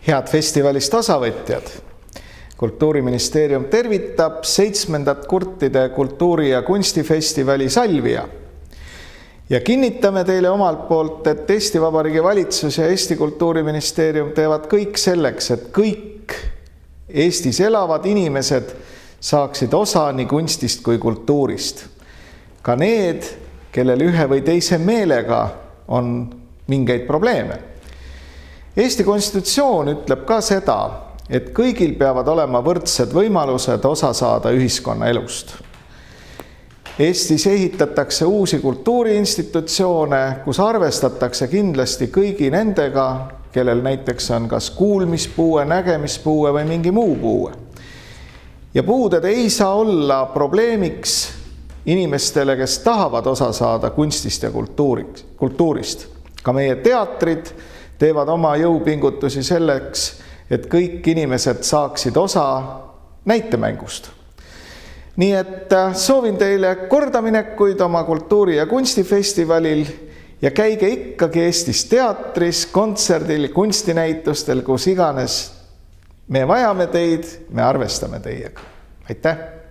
Head festivalist osavõtjad! Kultuuriministeerium tervitab 7. Kurtide kultuuri- ja kunstifestivali Salvia. Ja kinnitame teile omalt poolt, et Eesti Vabariigi Valitsus ja Eesti Kultuuriministeerium teevad kõik selleks, et kõik Eestis elavad inimesed saaksid osa nii kunstist kui kultuurist. Ka need, kellel ühe või teise meelega on mingeid probleeme. Eesti konstitutsioon ütleb ka seda, et kõigil peavad olema võrdsed võimalused osa saada ühiskonna elust. Eestis ehitatakse uusi kultuuriinstitutsioone, kus arvestatakse kindlasti kõigi nendega, kellel näiteks on kas kuulmispuue, nägemispuue või mingi muu puue. Ja puuded ei saa olla probleemiks inimestele, kes tahavad osa saada kunstist ja kultuurist. Ka meie teatrid teevad oma jõupingutusi selleks, et kõik inimesed saaksid osa näitemängust. Nii et soovin teile kordaminekuid oma kultuuri- ja kunstifestivalil ja käige ikkagi Eestis teatris, kontserdil, kunstinäitustel, kus iganes me vajame teid, me arvestame teiega. Aitäh!